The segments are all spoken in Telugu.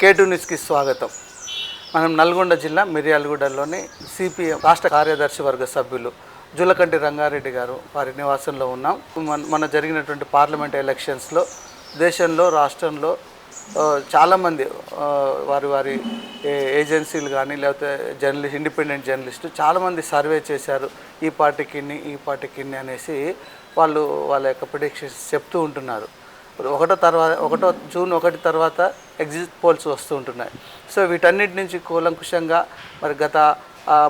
K2 న్యూస్కి స్వాగతం. మనం నల్గొండ జిల్లా మిర్యాలగూడలోని సిపిఎం రాష్ట్ర కార్యదర్శి వర్గ సభ్యులు జులకంటి రంగారెడ్డి గారు వారి నివాసంలో ఉన్నాం. మన జరిగినటువంటి పార్లమెంట్ ఎలక్షన్స్లో దేశంలో రాష్ట్రంలో చాలామంది వారి ఏజెన్సీలు కానీ లేకపోతే ఇండిపెండెంట్ జర్నలిస్టు చాలామంది సర్వే చేశారు. ఈ పార్టీకి అనేసి వాళ్ళ యొక్క ప్రిడిక్షన్స్ చెప్తూ ఉంటున్నారు. 1 జూన్ 1 తర్వాత ఎగ్జిట్ పోల్స్ వస్తూ ఉంటున్నాయి. సో వీటన్నిటి నుంచి కూలంకుషంగా మరి గత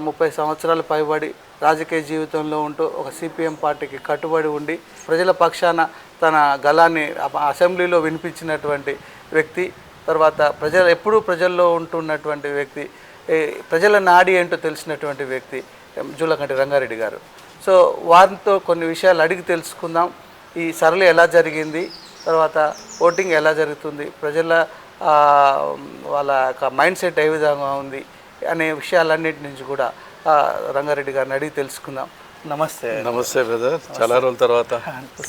30 సంవత్సరాలు పైబడి రాజకీయ జీవితంలో ఉంటూ ఒక సిపిఎం పార్టీకి కట్టుబడి ఉండి ప్రజల పక్షాన తన గళాన్ని అసెంబ్లీలో వినిపించినటువంటి వ్యక్తి, తర్వాత ఎప్పుడూ ప్రజల్లో ఉంటున్నటువంటి వ్యక్తి, ప్రజల నాడి ఏంటో తెలిసినటువంటి వ్యక్తి జులకంటి రంగారెడ్డి గారు. సో వారితో కొన్ని విషయాలు అడిగి తెలుసుకుందాం. ఈ సరళి ఎలా జరిగింది, తర్వాత ఓటింగ్ ఎలా జరుగుతుంది, ప్రజల వాళ్ళ యొక్క మైండ్ సెట్ ఏ విధంగా ఉంది అనే విషయాలన్నిటి నుంచి కూడా రంగారెడ్డి గారిని అడిగి తెలుసుకుందాం. నమస్తే. నమస్తే బ్రదర్, చాలా రోజుల తర్వాత.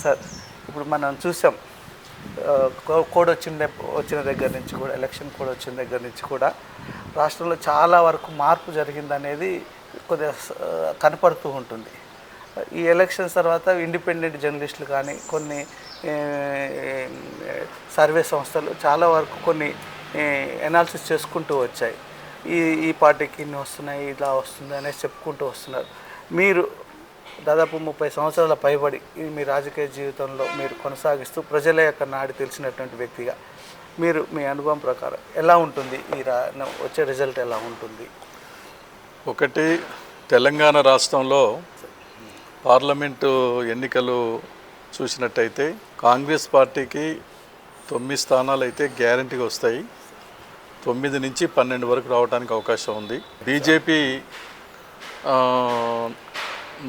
సార్, ఇప్పుడు మనం చూసాం కోడ్ వచ్చిన దగ్గర నుంచి కూడా, ఎలక్షన్ కోడ్ వచ్చిన దగ్గర నుంచి కూడా రాష్ట్రంలో చాలా వరకు మార్పు జరిగిందనేది కొద్దిగా కనపడుతూ ఉంటుంది. ఈ ఎలక్షన్స్ తర్వాత ఇండిపెండెంట్ జర్నలిస్టులు కానీ కొన్ని సర్వే సంస్థలు చాలా వరకు కొన్ని ఎనాలిసిస్ చేసుకుంటూ వచ్చాయి. ఈ పార్టీకి ఇన్ని వస్తున్నాయి, ఇలా వస్తుంది అనేసి చెప్పుకుంటూ వస్తున్నారు. మీరు దాదాపు 30 సంవత్సరాల పైబడి మీ రాజకీయ జీవితంలో మీరు కొనసాగిస్తూ ప్రజల యొక్క నాడి తెలిసినటువంటి వ్యక్తిగా మీ అనుభవం ప్రకారం ఎలా ఉంటుంది, వచ్చే రిజల్ట్ ఎలా ఉంటుంది? ఒకటి, తెలంగాణ రాష్ట్రంలో పార్లమెంటు ఎన్నికలు చూసినట్టయితే కాంగ్రెస్ పార్టీకి 9 స్థానాలు అయితే గ్యారంటీగా వస్తాయి. 9 నుంచి 12 వరకు రావడానికి అవకాశం ఉంది. బీజేపీ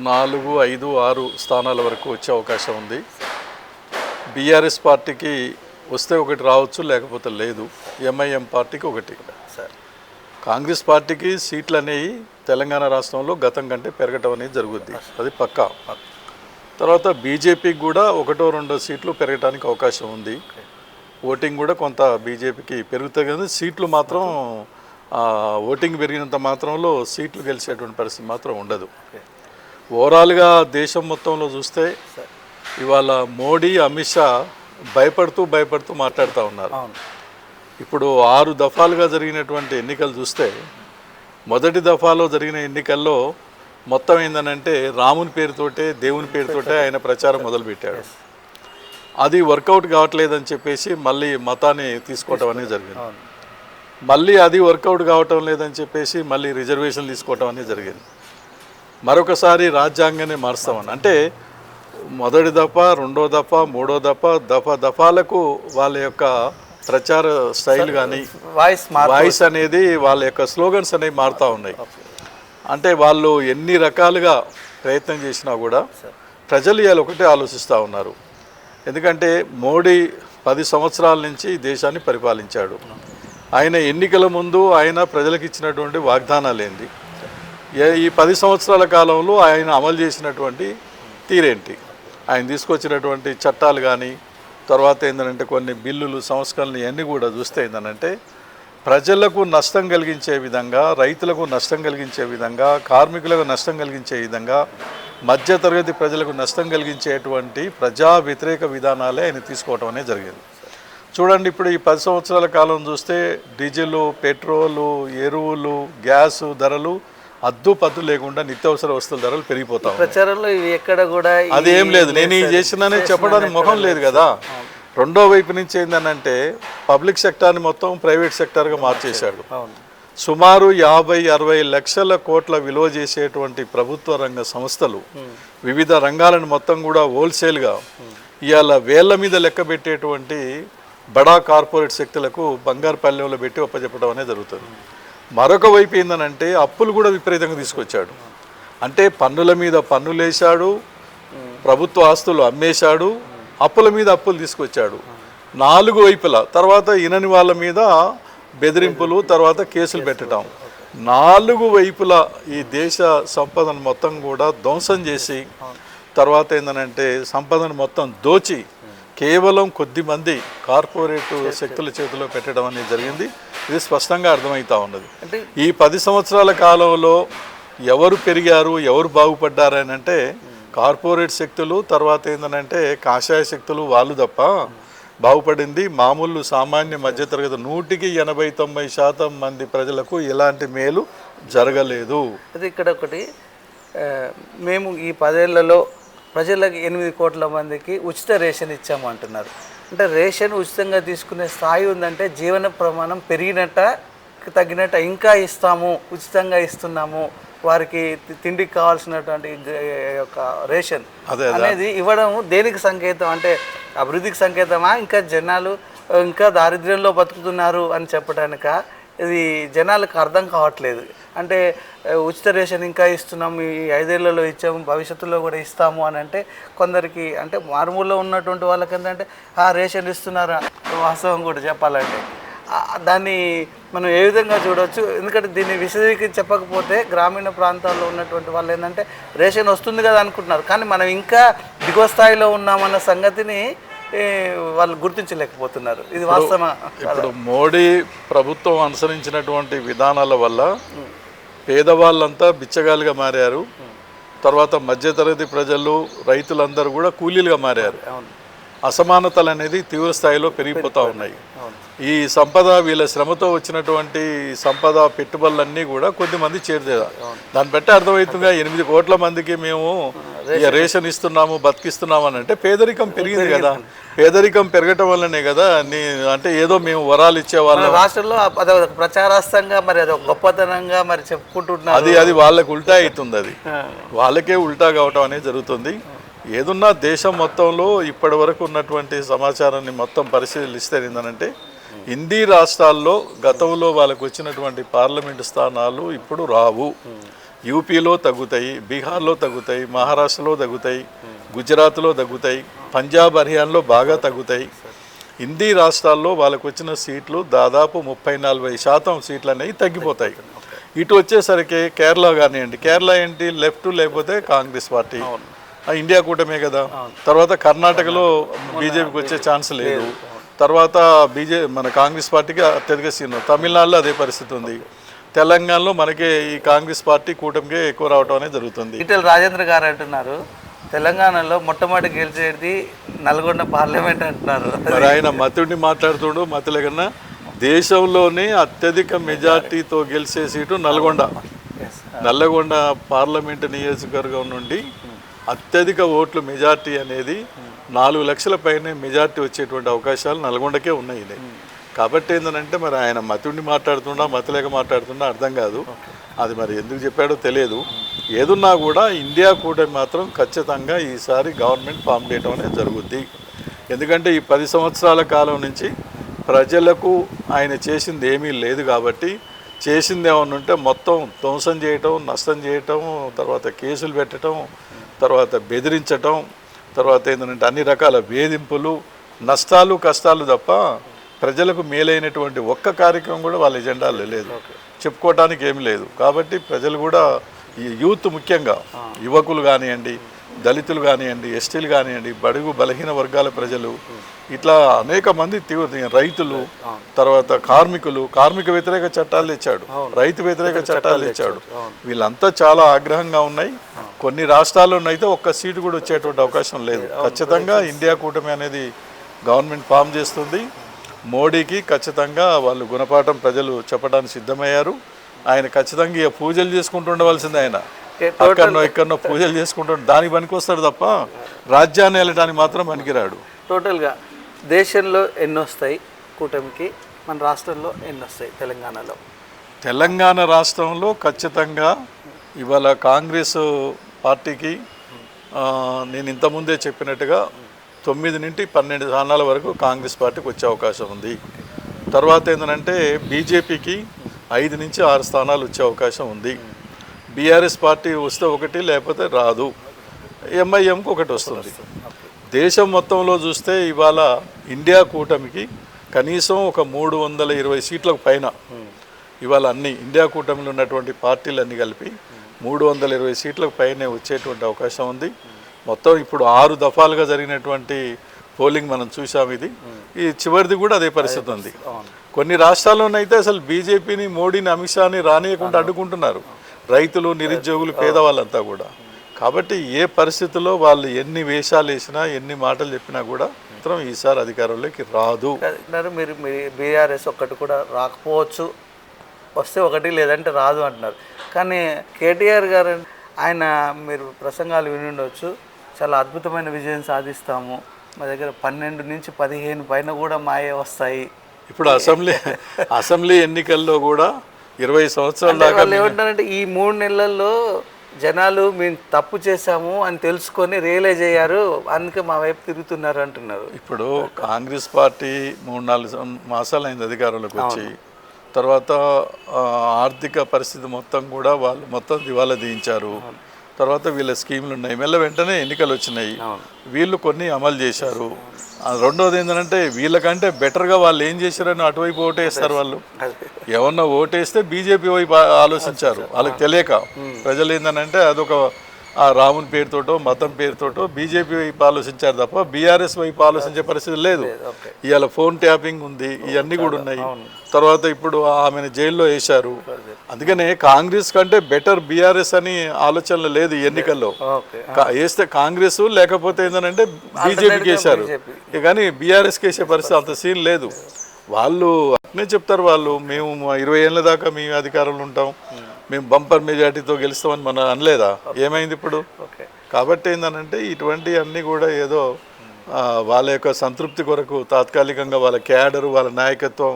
4, 5, 6 స్థానాల వరకు వచ్చే అవకాశం ఉంది. బీఆర్ఎస్ పార్టీకి వస్తే 1 రావచ్చు, లేకపోతే లేదు. ఎంఐఎం పార్టీకి 1. కాంగ్రెస్ పార్టీకి సీట్లు అనేవి తెలంగాణ రాష్ట్రంలో గతం కంటే పెరగటం అనేది జరుగుద్ది, అది పక్కా. తర్వాత బీజేపీకి కూడా 1-2 సీట్లు పెరగడానికి అవకాశం ఉంది. ఓటింగ్ కూడా కొంత బీజేపీకి పెరుగుతాయి, కానీ సీట్లు మాత్రం ఓటింగ్ పెరిగినంత మాత్రంలో సీట్లు గెలిచేటువంటి పరిస్థితి మాత్రం ఉండదు. ఓవరాల్గా దేశం మొత్తంలో చూస్తే ఇవాళ మోడీ, అమిత్ షా భయపడుతూ మాట్లాడుతూ ఉన్నారు. ఇప్పుడు 6 దఫాలుగా జరిగినటువంటి ఎన్నికలు చూస్తే మొదటి దఫాలో జరిగిన ఎన్నికల్లో మొత్తం ఏందనంటే రాముని పేరుతోటే, దేవుని పేరుతోటే ఆయన ప్రచారం మొదలుపెట్టాడు. అది వర్కౌట్ కావట్లేదని చెప్పేసి మళ్ళీ మతాన్ని తీసుకోవటం అనేది జరిగింది. మళ్ళీ అది వర్కౌట్ కావటం లేదని చెప్పేసి మళ్ళీ రిజర్వేషన్ తీసుకోవటం అనేది జరిగింది. మరొకసారి రాజ్యాంగాన్ని మారుస్తామని, అంటే మొదటి దఫ, 2వ దఫ, 3వ దఫాలకు వాళ్ళ యొక్క ప్రచార స్టైల్ కానీ వాయిస్ అనేది, వాళ్ళ యొక్క స్లోగన్స్ అనేవి మారుతూ ఉన్నాయి. అంటే వాళ్ళు ఎన్ని రకాలుగా ప్రయత్నం చేసినా కూడా ప్రజలు ఇవాళ ఒకటే ఆలోచిస్తూ ఉన్నారు. ఎందుకంటే మోడీ 10 సంవత్సరాల నుంచి దేశాన్ని పరిపాలించాడు. ఆయన ఎన్నికల ముందు ఆయన ప్రజలకు ఇచ్చినటువంటి వాగ్దానాలు ఏంటి, ఈ 10 సంవత్సరాల కాలంలో ఆయన అమలు చేసినటువంటి తీరేంటి, ఆయన తీసుకొచ్చినటువంటి చట్టాలు కానీ, తర్వాత ఏంటంటే కొన్ని బిల్లులు, సంస్కరణలు ఇవన్నీ కూడా చూస్తే ఏంటంటే ప్రజలకు నష్టం కలిగించే విధంగా, రైతులకు నష్టం కలిగించే విధంగా, కార్మికులకు నష్టం కలిగించే విధంగా, మధ్యతరగతి ప్రజలకు నష్టం కలిగించేటువంటి ప్రజా వ్యతిరేక విధానాలే ఆయన తీసుకోవటం అనేది జరిగింది. చూడండి, ఇప్పుడు ఈ 10 సంవత్సరాల కాలం చూస్తే డీజిల్, పెట్రోలు, ఎరువులు, గ్యాసు ధరలు అద్దుపద్దు లేకుండా నిత్యావసర వస్తువుల ధరలు పెరిగిపోతాయి. ప్రచారంలో ఎక్కడ కూడా అదేం లేదు, నేను ఇది చేసినానే చెప్పడానికి మొహం లేదు కదా. రెండో వైపు నుంచి ఏంటంటే పబ్లిక్ సెక్టార్ని మొత్తం ప్రైవేట్ సెక్టార్గా మార్చేశాడు. సుమారు 50-60 లక్షల కోట్ల విలువ చేసేటువంటి ప్రభుత్వ రంగ సంస్థలు వివిధ రంగాలను మొత్తం కూడా హోల్సేల్గా ఇవాళ వేళ్ల మీద లెక్క పెట్టేటువంటి బడా కార్పొరేట్ శక్తులకు బంగారు పల్లెంలో పెట్టి ఒప్పచెప్పడం అనేది జరుగుతుంది. మరొక వైపు ఏంటంటే అప్పులు కూడా విపరీతంగా తీసుకొచ్చాడు. అంటే పన్నుల మీద పన్నులు వేశాడు, ప్రభుత్వ ఆస్తులు అమ్మేశాడు, అప్పుల మీద అప్పులు తీసుకొచ్చాడు 4 వైపులా. తర్వాత ఇనని వాళ్ళ మీద బెదిరింపులు, తర్వాత కేసులు పెట్టడం, 4 వైపులా ఈ దేశ సంపదను మొత్తం కూడా ధ్వంసం చేసి, తర్వాత ఏంటంటే సంపదను మొత్తం దోచి కేవలం కొద్దిమంది కార్పొరేట్ శక్తుల చేతిలో పెట్టడం అనేది జరిగింది. ఇది స్పష్టంగా అర్థమవుతా ఉన్నది. అంటే ఈ 10 సంవత్సరాల కాలంలో ఎవరు పెరిగారు, ఎవరు బాగుపడ్డారు అని అంటే కార్పొరేట్ శక్తులు, తర్వాత ఏంటంటే కాషాయ శక్తులు, వాళ్ళు తప్ప బాగుపడింది మామూలు సామాన్య మధ్యతరగతి 100-90% మంది ప్రజలకు ఎలాంటి మేలు జరగలేదు. అయితే ఇక్కడ ఒకటి మేము ఈ 10 ఏళ్లలో ప్రజలకు 8 కోట్ల మందికి ఉచిత రేషన్ ఇచ్చాము అంటున్నారు. అంటే రేషన్ ఉచితంగా తీసుకునే స్థాయి ఉందంటే జీవన ప్రమాణం పెరిగినట్ట తగ్గినట్ట, ఇంకా ఇస్తాము, ఉచితంగా ఇస్తున్నాము, వారికి తిండికి కావాల్సినటువంటి యొక్క రేషన్ అనేది ఇవ్వడం దేనికి సంకేతం? అంటే అభివృద్ధికి సంకేతమా, ఇంకా జనాలు ఇంకా దారిద్ర్యంలో బతుకుతున్నారు అని చెప్పడానిక? ఇది జనాలకు అర్థం కావట్లేదు. అంటే ఉచిత రేషన్ ఇంకా ఇస్తున్నాము, ఈ 5 ఏళ్లలో ఇచ్చాము, భవిష్యత్తులో కూడా ఇస్తాము అని అంటే కొందరికి, అంటే మారుమూలలో ఉన్నటువంటి వాళ్ళకి ఏంటంటే రేషన్ ఇస్తున్నారా, వాస్తవం కూడా చెప్పాలంటే దాన్ని మనం ఏ విధంగా చూడవచ్చు? ఎందుకంటే దీన్ని విశదీకరించి చెప్పకపోతే గ్రామీణ ప్రాంతాల్లో ఉన్నటువంటి వాళ్ళు ఏంటంటే రేషన్ వస్తుంది కదా అనుకుంటున్నారు, కానీ మనం ఇంకా దిగువ స్థాయిలో ఉన్నామన్న సంగతిని వాళ్ళు గుర్తించలేకపోతున్నారు. ఇది వాస్తవమా? ఇప్పుడు మోడీ ప్రభుత్వం అనుసరించినటువంటి విధానాల వల్ల పేదవాళ్ళంతా బిచ్చగాలుగా మారారు. తర్వాత మధ్యతరగతి ప్రజలు, రైతులందరూ కూడా కూలీలుగా మారారు. అసమానతలు అనేది తీవ్ర స్థాయిలో పెరిగిపోతూ ఉన్నాయి. ఈ సంపద, వీళ్ళ శ్రమతో వచ్చినటువంటి సంపద, పెట్టుబడులన్నీ కూడా కొద్దిమంది చేరుదా. దాన్ని బట్టి అర్థమవుతుందిగా 8 కోట్ల మందికి మేము రేషన్ ఇస్తున్నాము, బతికిస్తున్నాము అని అంటే పేదరికం పెరిగింది కదా. పేదరికం పెరగటం వల్లనే కదా అంటే ఏదో మేము వరాలు ఇచ్చేవాళ్ళం. రాష్ట్రంలో ప్రచారాస్తంగా మరి అది గొప్పతనంగా మరి చెప్పుకుంటున్నారు. అది వాళ్ళకి ఉల్టా అవుతుంది, అది వాళ్ళకే ఉల్టా కావటం అనేది జరుగుతుంది. ఏదున్నా దేశం మొత్తంలో ఇప్పటి వరకు ఉన్నటువంటి సమాచారాన్ని మొత్తం పరిశీలిస్తే ఏంటంటే హిందీ రాష్ట్రాల్లో గతంలో వాళ్ళకు వచ్చినటువంటి పార్లమెంటు స్థానాలు ఇప్పుడు రావు. యూపీలో తగ్గుతాయి, బీహార్లో తగ్గుతాయి, మహారాష్ట్రలో తగ్గుతాయి, గుజరాత్లో తగ్గుతాయి, పంజాబ్, హర్యానాలో బాగా తగ్గుతాయి. హిందీ రాష్ట్రాల్లో వాళ్ళకు వచ్చిన సీట్లు దాదాపు 30-40% సీట్లు అనేవి తగ్గిపోతాయి. ఇటు వచ్చేసరికి కేరళ కానివ్వండి, కేరళ ఏంటి లెఫ్ట్ లేకపోతే కాంగ్రెస్ పార్టీ, ఇండియా కూటమే కదా. తర్వాత కర్ణాటకలో బీజేపీకి వచ్చే ఛాన్స్ లేదు. తర్వాత మన కాంగ్రెస్ పార్టీకి అత్యధిక సీను. తమిళనాడులో అదే పరిస్థితి ఉంది. తెలంగాణలో మనకి ఈ కాంగ్రెస్ పార్టీ కూటమికే ఎక్కువ రావటం అనేది జరుగుతుంది. ఈటెల రాజేంద్ర గారు అంటున్నారు తెలంగాణలో మొట్టమొదటి గెలిచేది నల్గొండ పార్లమెంట్ అంటున్నారు. మరి ఆయన మతుడిని మాట్లాడుతుండు. మతుల కన్నా దేశంలోనే అత్యధిక మెజార్టీతో గెలిచే సీటు నల్లగొండ పార్లమెంటు నియోజకవర్గం నుండి అత్యధిక ఓట్లు మెజార్టీ అనేది 4 లక్షల పైనే మెజార్టీ వచ్చేటువంటి అవకాశాలు నల్గొండకే ఉన్నాయి. కాబట్టి ఏంటంటే మరి ఆయన మతుడిని మాట్లాడుతున్నా, మతలేక మాట్లాడుతున్నా అర్థం కాదు. అది మరి ఎందుకు చెప్పాడో తెలియదు. ఏదున్నా కూడా ఇండియా కూటమి మాత్రం ఖచ్చితంగా ఈసారి గవర్నమెంట్ ఫామ్ చేయడం అనేది జరుగుద్ది. ఎందుకంటే ఈ 10 సంవత్సరాల కాలం నుంచి ప్రజలకు ఆయన చేసింది ఏమీ లేదు కాబట్టి, చేసింది ఏమన్నా ఉంటే మొత్తం ధ్వంసం చేయటం, నష్టం చేయటం, తర్వాత కేసులు పెట్టడం, తర్వాత బెదిరించటం, తర్వాత ఏంటంటే అన్ని రకాల వేధింపులు, నష్టాలు, కష్టాలు తప్ప ప్రజలకు మేలైనటువంటి ఒక్క కార్యక్రమం కూడా వాళ్ళ ఎజెండాలో లేదు, చెప్పుకోవటానికి ఏమి లేదు. కాబట్టి ప్రజలు కూడా ఈ యూత్, ముఖ్యంగా యువకులు కానివ్వండి, దళితులు కానివ్వండి, ఎస్టీలు కానివ్వండి, బడుగు బలహీన వర్గాల ప్రజలు, ఇట్లా అనేక మంది రైతులు, తర్వాత కార్మిక వ్యతిరేక చట్టాలు తెచ్చాడు, రైతు వ్యతిరేక చట్టాలు తెచ్చాడు. వీళ్ళంతా చాలా ఆగ్రహంగా ఉన్నాయి. కొన్ని రాష్ట్రాల్లోనైతే ఒక్క సీటు కూడా వచ్చేటువంటి అవకాశం లేదు. ఖచ్చితంగా ఇండియా కూటమి అనేది గవర్నమెంట్ ఫామ్ చేస్తుంది. మోడీకి ఖచ్చితంగా వాళ్ళు గుణపాఠం ప్రజలు చెప్పడానికి సిద్ధమయ్యారు. ఆయన ఖచ్చితంగా ఇక పూజలు చేసుకుంటూ ఉండవలసింది. ఆయన ఎక్కడనో పూజలు చేసుకుంటూ దానికి పనికొస్తాడు తప్ప రాజ్యాన్ని వెళ్ళడానికి మాత్రం పనికిరాడు. టోటల్గా దేశంలో ఎన్ని వస్తాయి కూటమికి, మన రాష్ట్రంలో ఎన్ని వస్తాయి? తెలంగాణ రాష్ట్రంలో ఖచ్చితంగా ఇవాళ కాంగ్రెస్ పార్టీకి నేను ఇంతకుముందే చెప్పినట్టుగా 9-12 స్థానాల వరకు కాంగ్రెస్ పార్టీకి వచ్చే అవకాశం ఉంది. తర్వాత ఏంటంటే బీజేపీకి 5-6 స్థానాలు వచ్చే అవకాశం ఉంది. బీఆర్ఎస్ పార్టీ వస్తే 1, లేకపోతే రాదు. ఎంఐఎంకి 1 వస్తుంది. దేశం మొత్తంలో చూస్తే ఇవాళ ఇండియా కూటమికి కనీసం ఒక 320 సీట్లకు పైన ఇవాళ అన్ని ఇండియా కూటమిలో ఉన్నటువంటి పార్టీలన్నీ కలిపి 320 సీట్లకు పైనే వచ్చేటువంటి అవకాశం ఉంది. మొత్తం ఇప్పుడు 6 దఫాలుగా జరిగినటువంటి పోలింగ్ మనం చూసాం. ఇది ఈ చివరిది కూడా అదే పరిస్థితి ఉంది. అవును. కొన్ని రాష్ట్రాల్లోనైతే అసలు బీజేపీని, మోడీని, అమిత్ షాని రానియకుండా అడ్డుకుంటున్నారు రైతులు, నిరుద్యోగులు, పేదవాళ్ళంతా కూడా. కాబట్టి ఏ పరిస్థితుల్లో వాళ్ళు ఎన్ని వేషాలు వేసినా, ఎన్ని మాటలు చెప్పినా కూడా మాత్రం ఈసారి అధికారంలోకి రాదు. అంటున్నారు మీరు బీఆర్ఎస్ ఒక్కటి కూడా రాకపోవచ్చు, వస్తే ఒకటి లేదంటే రాదు అంటున్నారు. కానీ కేటీఆర్ గారు ఆయన మీరు ప్రసంగాలు విని ఉండవచ్చు, చాలా అద్భుతమైన విజయం సాధిస్తాము, మా దగ్గర 12 నుంచి 15 పైన కూడా మాయే వస్తాయి. ఇప్పుడు అసెంబ్లీ ఎన్నికల్లో కూడా 20 సంవత్సరాల దాకా వాళ్ళు ఏమంటారంటే ఈ 3 నెలల్లో జనాలు మేము తప్పు చేశాము అని తెలుసుకొని రియలైజ్ అయ్యారు, అందుకే మా వైపు తిరుగుతున్నారు అంటున్నారు. ఇప్పుడు కాంగ్రెస్ పార్టీ 3-4 మాసాలు అయింది అధికారంలోకి వచ్చి. తర్వాత ఆర్థిక పరిస్థితి మొత్తం కూడా వాళ్ళు మొత్తం దివాలా తీయించారు. తర్వాత వీళ్ళ స్కీములు ఉన్నాయి, వెంటనే ఎన్నికలు వచ్చినాయి, వీళ్ళు కొన్ని అమలు చేశారు. రెండోది ఏంటంటే వీళ్ళకంటే బెటర్గా వాళ్ళు ఏం చేశారని అటువైపు ఓటేస్తారు. వాళ్ళు ఏమన్నా ఓటేస్తే బీజేపీ వైపు ఆలోచించారు, వాళ్ళకి తెలియక. ప్రజలు ఏంటంటే అదొక ఆ రాముని పేరుతోటో మతం పేరుతోటో బీజేపీ వైపు ఆలోచించారు తప్ప బీఆర్ఎస్ వైపు ఆలోచించే పరిస్థితి లేదు. ఇవాళ ఫోన్ ట్యాపింగ్ ఉంది, ఇవన్నీ కూడా ఉన్నాయి. తర్వాత ఇప్పుడు ఆమెను జైల్లో వేశారు. అందుకనే కాంగ్రెస్ కంటే బెటర్ బీఆర్ఎస్ అని ఆలోచనలు లేదు ఈ ఎన్నికల్లో. వేస్తే కాంగ్రెస్, లేకపోతే ఏంటంటే బీజేపీకి వేశారు, కానీ బీఆర్ఎస్కి వేసే పరిస్థితి అంత సీన్ లేదు. వాళ్ళు అట్నే చెప్తారు, వాళ్ళు మేము 20 ఏళ్ళ దాకా మీ అధికారంలో ఉంటాం, మేము బంపర్ మెజార్టీతో గెలుస్తామని మనం అనలేదా? ఏమైంది ఇప్పుడు? కాబట్టి ఏంటంటే ఇటువంటి అన్నీ కూడా ఏదో వాళ్ళ యొక్క సంతృప్తి కొరకు తాత్కాలికంగా వాళ్ళ క్యాడరు, వాళ్ళ నాయకత్వం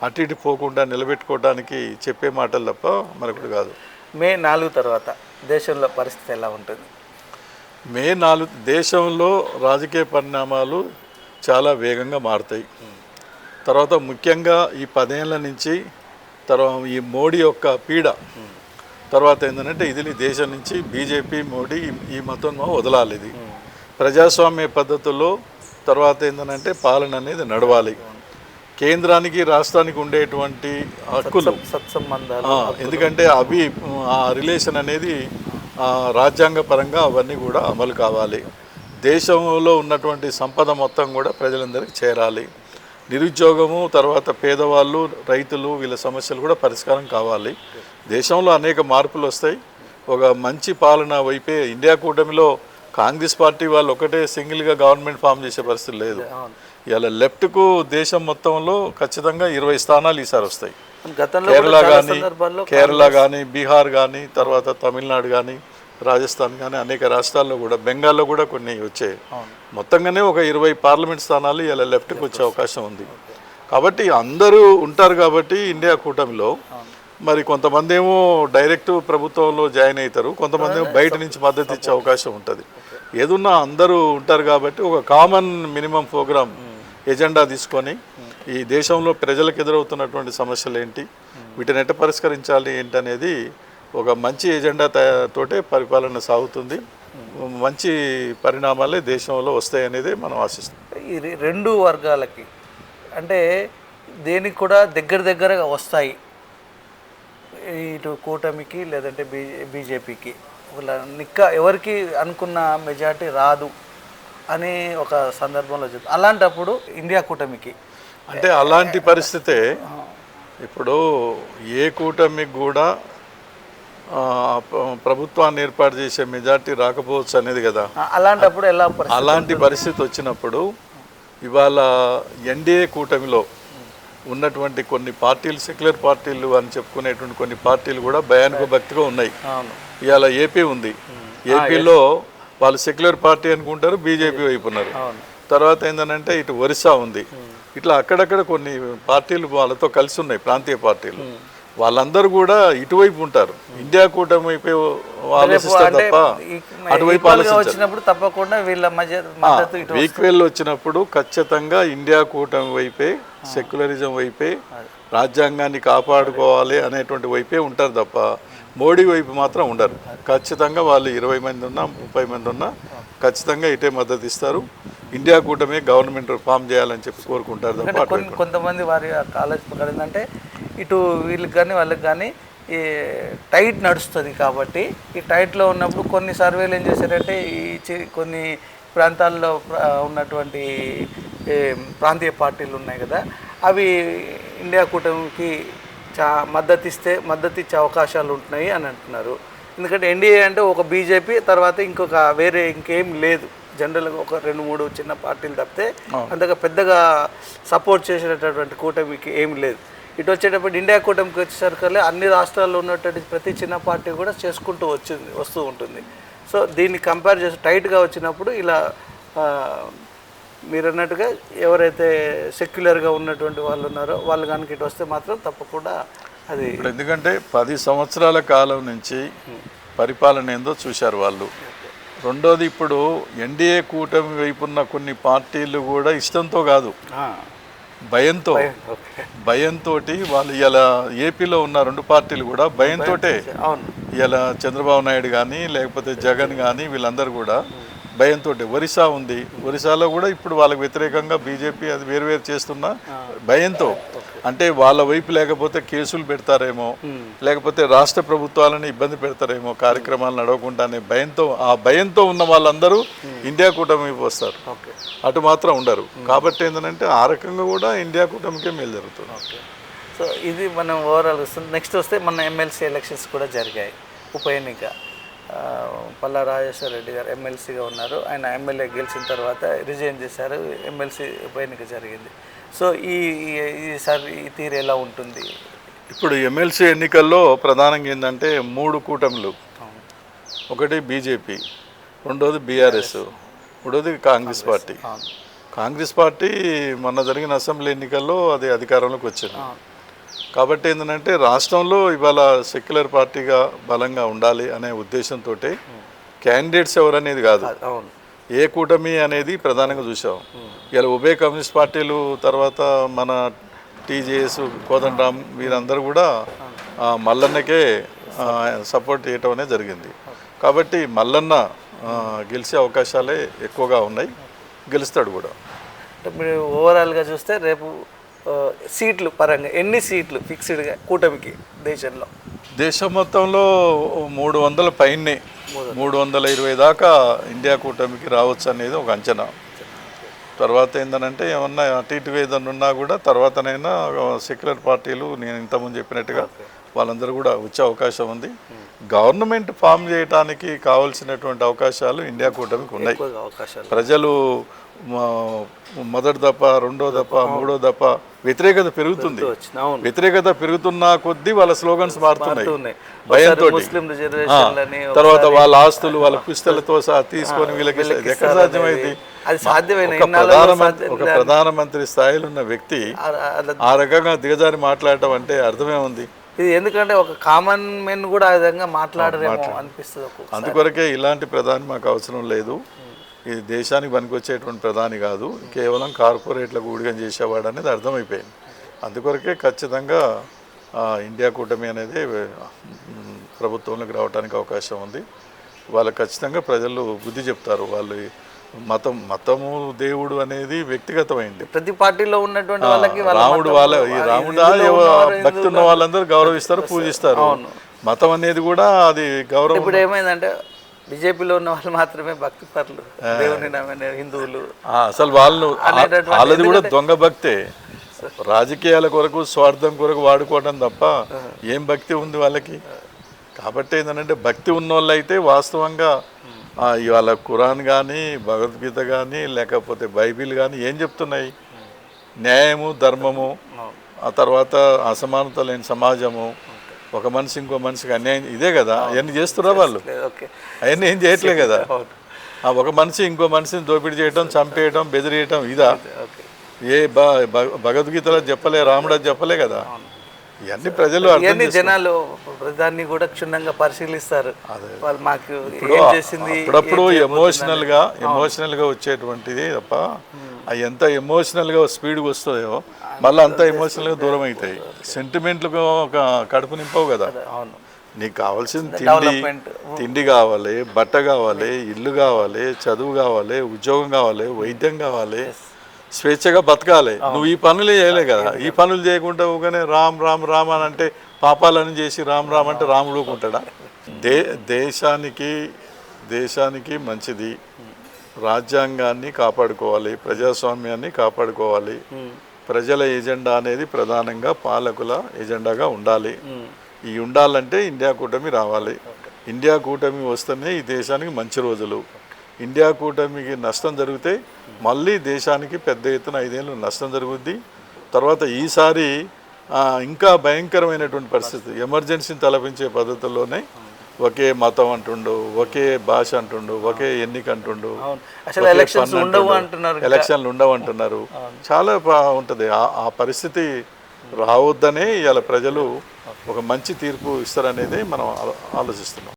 అటు ఇటు పోకుండా నిలబెట్టుకోవడానికి చెప్పే మాటలు తప్ప మరొకటి కాదు. మే 4 తర్వాత దేశంలో పరిస్థితి ఎలా ఉంటుంది? మే 4 దేశంలో రాజకీయ పరిణామాలు చాలా వేగంగా మారుతాయి. తర్వాత ముఖ్యంగా ఈ 10 ఏళ్ళ నుంచి తర్వాత ఈ మోడీ యొక్క పీడ తర్వాత ఏంటంటే ఇది దేశం నుంచి బీజేపీ, మోడీ ఈ మతం వదలాలి. ఇది ప్రజాస్వామ్య పద్ధతుల్లో తర్వాత ఏంటంటే పాలన అనేది నడవాలి. కేంద్రానికి రాష్ట్రానికి ఉండేటువంటి హక్కులు, సత్సంబంధాలు, ఎందుకంటే అవి ఆ రిలేషన్ అనేది రాజ్యాంగ పరంగా అవన్నీ కూడా అమలు కావాలి. దేశంలో ఉన్నటువంటి సంపద మొత్తం కూడా ప్రజలందరికీ చేరాలి. నిరుద్యోగము, తర్వాత పేదవాళ్ళు, రైతులు, వీళ్ళ సమస్యలు కూడా పరిష్కారం కావాలి. దేశంలో అనేక మార్పులు వస్తాయి. ఒక మంచి పాలన వైపే ఇండియా కూటమిలో కాంగ్రెస్ పార్టీ వాళ్ళు ఒకటే సింగిల్గా గవర్నమెంట్ ఫామ్ చేసే పరిస్థితి లేదు. ఇలా లెఫ్ట్కు దేశం మొత్తంలో ఖచ్చితంగా 20 స్థానాలు ఈసారి వస్తాయి. కేరళ కానీ, బీహార్ కానీ, తర్వాత తమిళనాడు కానీ, రాజస్థాన్ కానీ, అనేక రాష్ట్రాల్లో కూడా, బెంగాల్లో కూడా కొన్ని వచ్చాయి. మొత్తంగానే ఒక 20 పార్లమెంట్ స్థానాలు ఇలా లెఫ్ట్కి వచ్చే అవకాశం ఉంది. కాబట్టి అందరూ ఉంటారు కాబట్టి ఇండియా కూటమిలో మరి కొంతమంది ఏమో డైరెక్ట్ ప్రభుత్వంలో జాయిన్ అవుతారు, కొంతమంది ఏమో బయట నుంచి మద్దతు ఇచ్చే అవకాశం ఉంటుంది. ఏదున్నా అందరూ ఉంటారు కాబట్టి ఒక కామన్ మినిమం ప్రోగ్రామ్ ఎజెండా తీసుకొని ఈ దేశంలో ప్రజలకు ఎదురవుతున్నటువంటి సమస్యలు ఏంటి, వీటిని ఎట్ట పరిష్కరించాలి ఏంటనేది ఒక మంచి ఎజెండా తోటే పరిపాలన సాగుతుంది. మంచి పరిణామాలే దేశంలో వస్తాయనేది మనం ఆశిస్తాం. ఈ 2 వర్గాలకి అంటే దేనికి కూడా దగ్గరగా వస్తాయి, ఇటు కూటమికి లేదంటే బీజేపీకి ఎవరికి అనుకున్న మెజార్టీ రాదు అని ఒక సందర్భంలో చెప్తారు. అలాంటప్పుడు ఇండియా కూటమికి అంటే అలాంటి పరిస్థితే ఇప్పుడు ఏ కూటమికి కూడా ప్రభుత్వాన్ని ఏర్పాటు చేసే మెజార్టీ రాకపోవచ్చు అనేది కదా. అలాంటప్పుడు అలాంటి పరిస్థితి వచ్చినప్పుడు ఇవాళ ఎన్డీఏ కూటమిలో ఉన్నటువంటి కొన్ని పార్టీలు, సెక్యులర్ పార్టీలు అని చెప్పుకునేటువంటి కొన్ని పార్టీలు కూడా భయానక భక్తిగా ఉన్నాయి. ఇవాళ ఏపీ ఉంది, ఏపీలో వాళ్ళు సెక్యులర్ పార్టీ అనుకుంటారు, బీజేపీ వైపు ఉన్నారు. తర్వాత ఏంటంటే ఇటు ఒరిస్సా ఉంది. ఇట్లా అక్కడక్కడ కొన్ని పార్టీలు వాళ్ళతో కలిసి ఉన్నాయి, ప్రాంతీయ పార్టీలు. వాళ్ళందరూ కూడా ఇటువైపు ఉంటారు, ఇండియా కూటమి వైపు ఆలోచిస్తారు తప్ప అటువైపు ఆలోచించారు. తప్పకుండా వీళ్ళ ఈక్వెల్ వచ్చినప్పుడు ఖచ్చితంగా ఇండియా కూటమి వైపే, సెక్యులరిజం వైపే, రాజ్యాంగాన్ని కాపాడుకోవాలి అనేటువంటి వైపే ఉంటారు తప్ప మోడీ వైపు మాత్రం ఉండరు. ఖచ్చితంగా వాళ్ళు 20 మంది ఉన్నా 30 మంది ఉన్నా ఖచ్చితంగా ఇటే మద్దతు ఇస్తారు. ఇండియా కూటమి గవర్నమెంట్ ఫామ్ చేయాలని చెప్పి కోరుకుంటారు తప్ప కొంతమంది వారి ఆలోచన ఏంటంటే ఇటు వీళ్ళకి కానీ వాళ్ళకి కానీ ఈ టైట్ నడుస్తుంది కాబట్టి ఈ టైట్లో ఉన్నప్పుడు కొన్ని సర్వేలు ఏం చేశారంటే కొన్ని ప్రాంతాల్లో ఉన్నటువంటి ప్రాంతీయ పార్టీలు ఉన్నాయి కదా, అవి ఇండియా కూటమికి మద్దతు ఇచ్చే అవకాశాలు ఉంటున్నాయి అని అంటున్నారు. ఎందుకంటే ఎన్డీఏ అంటే ఒక బీజేపీ తర్వాత ఇంకేం లేదు, జనరల్గా ఒక 2-3 చిన్న పార్టీలు తప్పితే అంతగా పెద్దగా సపోర్ట్ చేసేటటువంటి కూటమికి ఏమి లేదు. ఇటు వచ్చేటప్పుడు ఇండియా కూటమికి వచ్చేసరికి అన్ని రాష్ట్రాల్లో ఉన్నటువంటి ప్రతి చిన్న పార్టీ కూడా చేసుకుంటూ వస్తూ ఉంటుంది. సో దీన్ని కంపేర్ చేసి టైట్గా వచ్చినప్పుడు ఇలా మీరు అన్నట్టుగా ఎవరైతే సెక్యులర్గా ఉన్నటువంటి వాళ్ళు ఉన్నారో వాళ్ళు కనుక ఇటు వస్తే మాత్రం తప్పకుండా అది, ఎందుకంటే 10 సంవత్సరాల కాలం నుంచి పరిపాలన ఏందో చూశారు వాళ్ళు. రెండోది, ఇప్పుడు ఎన్డీఏ కూటమి వైపున్న కొన్ని పార్టీలు కూడా ఇష్టంతో కాదు, భయంతో వాళ్ళు ఇలా ఏపీలో ఉన్న 2 పార్టీలు కూడా భయంతో ఇలా చంద్రబాబు నాయుడు కానీ లేకపోతే జగన్ కానీ వీళ్ళందరూ కూడా భయంతో. ఒరిస్సా ఉంది, ఒరిస్సాలో కూడా ఇప్పుడు వాళ్ళకి వ్యతిరేకంగా బీజేపీ అది వేరు చేస్తున్న భయంతో, అంటే వాళ్ళ వైపు లేకపోతే కేసులు పెడతారేమో, లేకపోతే రాష్ట్ర ప్రభుత్వాలను ఇబ్బంది పెడతారేమో కార్యక్రమాలు నడవకుండానే భయంతో ఉన్న వాళ్ళందరూ ఇండియా కూటమి వైపు వస్తారు, అటు మాత్రం ఉండరు. కాబట్టి ఏంటంటే ఆ రకంగా కూడా ఇండియా కూటమికే మేలు జరుగుతుంది. సో ఇది మనం ఓవరాల్ వస్తుంది. నెక్స్ట్ వస్తే మన ఎమ్మెల్సీ ఎలక్షన్స్ కూడా జరిగాయి. ఉప ఎన్నిక పల్లా రాజేశ్వర రెడ్డి గారు ఎమ్మెల్సీగా ఉన్నారు, ఆయన ఎమ్మెల్యే గెలిచిన తర్వాత రిజైన్ చేశారు, ఎమ్మెల్సీ ఉప ఎన్నిక జరిగింది. సో ఈసారి ఈ తీరు ఎలా ఉంటుంది? ఇప్పుడు ఎమ్మెల్సీ ఎన్నికల్లో ప్రధానంగా ఏంటంటే 3 కూటములు, ఒకటి బీజేపీ, రెండోది బీఆర్ఎస్, మూడోది కాంగ్రెస్ పార్టీ. కాంగ్రెస్ పార్టీ మొన్న జరిగిన అసెంబ్లీ ఎన్నికల్లో అది అధికారంలోకి వచ్చింది. కాబట్టి ఏంటంటే రాష్ట్రంలో ఇవాళ సెక్యులర్ పార్టీగా బలంగా ఉండాలి అనే ఉద్దేశంతో క్యాండిడేట్స్ ఎవరనేది కాదు, ఏ కూటమి అనేది ప్రధానంగా చూసాం. ఇలా ఉభయ కమ్యూనిస్ట్ పార్టీలు తర్వాత మన టీజేఎస్, కోదండరామ్ వీరందరూ కూడా మల్లన్నకే సపోర్ట్ చేయటం అనేది జరిగింది. కాబట్టి మల్లన్న గెలిచే అవకాశాలే ఎక్కువగా ఉన్నాయి, గెలుస్తాడు కూడా. అంటే మీరు ఓవరాల్గా చూస్తే రేపు సీట్లు పరంగా ఎన్ని సీట్లు ఫిక్స్డ్గా కూటమికి దేశం మొత్తంలో 300 పైనే, 320 దాకా ఇండియా కూటమికి రావచ్చు అనేది ఒక అంచనా. తర్వాత ఏంటంటే ఏమన్నా అటు ఇటుగా ఏదన్నా ఉన్నా కూడా తర్వాతనైనా సెక్యులర్ పార్టీలు నేను ఇంతకుముందు చెప్పినట్టుగా వాళ్ళందరూ కూడా వచ్చే అవకాశం ఉంది. గవర్నమెంట్ ఫామ్ చేయడానికి కావాల్సినటువంటి అవకాశాలు ఇండియా కూటమికి ఉన్నాయి. ప్రజలు మొదటి దఫా, రెండో దఫా, మూడో దఫా వ్యతిరేకత పెరుగుతుంది. వ్యతిరేకత పెరుగుతున్న కొద్దీ వాళ్ళ స్లోగన్స్ మారుతున్నాయి భయంతో. తర్వాత వాళ్ళ ఆస్తులు వాళ్ళ పుస్తలతో సహా తీసుకొని వీళ్ళకి ఎక్కడ సాధ్యమైంది? ఒక ప్రధానమంత్రి స్థాయిలో ఉన్న వ్యక్తి ఆ రకంగా దిగజారి మాట్లాడటం అంటే అర్థమే ఉంది. ఇది ఎందుకంటే ఒక కామన్ మెన్ కూడా ఆ విధంగా మాట్లాడరేమో అనిపిస్తుంది. అందుకొరకే ఇలాంటి ప్రధాని మాకు అవసరం లేదు, ఇది దేశానికి పనికొచ్చేటువంటి ప్రధాని కాదు, కేవలం కార్పొరేట్లకు ఊడిగం చేసేవాడు అనేది అర్థమైపోయింది. అందుకొరకే ఖచ్చితంగా ఇండియా కూటమి అనేది ప్రభుత్వంలోకి రావడానికి అవకాశం ఉంది. వాళ్ళకి ఖచ్చితంగా ప్రజలు బుద్ధి చెప్తారు. వాళ్ళు మతము దేవుడు అనేది వ్యక్తిగతమైంది. ప్రతి పార్టీలో ఉన్నటువంటి వాళ్ళకి రాముడు భక్తి ఉన్న వాళ్ళందరూ గౌరవిస్తారు, పూజిస్తారు. మతం అనేది కూడా అది గౌరవం. ఇప్పుడు ఏమైందంటే బీజేపీలో ఉన్న వాళ్ళు మాత్రమే భక్తి పరులు, దేవుని నమ్మిన హిందువులు. అసలు వాళ్ళది కూడా దొంగ భక్తే, రాజకీయాల కొరకు స్వార్థం కొరకు వాడుకోవడం తప్ప ఏం భక్తి ఉంది వాళ్ళకి. కాబట్టి ఏంటంటే భక్తి ఉన్న వాళ్ళు అయితే వాస్తవంగా ఇవాళ ఖురాన్ కానీ భగవద్గీత కానీ లేకపోతే బైబిల్ కానీ ఏం చెప్తున్నాయి? న్యాయము, ధర్మము, ఆ తర్వాత అసమానత లేని సమాజము, ఒక మనిషి ఇంకో మనిషికి అన్యాయం, ఇదే కదా. అవన్నీ చేస్తున్నారు వాళ్ళు, అవన్నీ ఏం చేయట్లే కదా. ఒక మనిషి ఇంకో మనిషిని దోపిడీ చేయడం, చంపేయడం, బెదిరియటం ఇదా? ఏ భగవద్గీతలో చెప్పలే, రాముడు చెప్పలే కదా. ఇవన్నీ ప్రజలు జనాలు దాన్ని కూడా క్షుణ్ణంగా పరిశీలిస్తారు. వాళ్ళు మాకు అప్పుడప్పుడు ఎమోషనల్గా వచ్చేటువంటిది తప్ప అవి ఎంత ఎమోషనల్గా స్పీడ్గా వస్తాయో మళ్ళీ అంత ఎమోషనల్గా దూరం అవుతాయి. సెంటిమెంట్లుగా ఒక కడుపు నింపవు కదా. నీకు కావాల్సిన తిండి కావాలి, బట్ట కావాలి, ఇల్లు కావాలి, చదువు కావాలి, ఉద్యోగం కావాలి, వైద్యం కావాలి, స్వేచ్ఛగా బతకాలి. నువ్వు ఈ పనులు చేయలే కదా. ఈ పనులు చేయకుండా ఊగానే రామ్ రామ్ రామ్ అని అంటే పాపాలని చేసి రామ్ రామ్ అంటే రాముడు ఊకుంటాడా? దేశానికి మంచిది, రాజ్యాంగాన్ని కాపాడుకోవాలి, ప్రజాస్వామ్యాన్ని కాపాడుకోవాలి. ప్రజల ఎజెండా అనేది ప్రధానంగా పాలకుల ఎజెండాగా ఉండాలి. ఈ ఉండాలంటే ఇండియా కూటమి రావాలి. ఇండియా కూటమి వస్తేనే ఈ దేశానికి మంచి రోజులు. ఇండియా కూటమికి నష్టం జరిగితే మళ్ళీ దేశానికి పెద్ద ఎత్తున 5 ఏళ్ళు నష్టం జరుగుద్ది. తర్వాత ఈసారి ఇంకా భయంకరమైనటువంటి పరిస్థితి, ఎమర్జెన్సీని తలపించే పద్ధతుల్లోనే ఒకే మతం అంటుండు, ఒకే భాష అంటుండు, ఒకే ఎన్నిక అంటుండు, ఎలక్షన్లు ఉండవు అంటున్నారు. చాలా ఉంటుంది. ఆ పరిస్థితి రావద్దనే ఇవాళ ప్రజలు ఒక మంచి తీర్పు ఇస్తారనేది మనం ఆలోచిస్తున్నాం.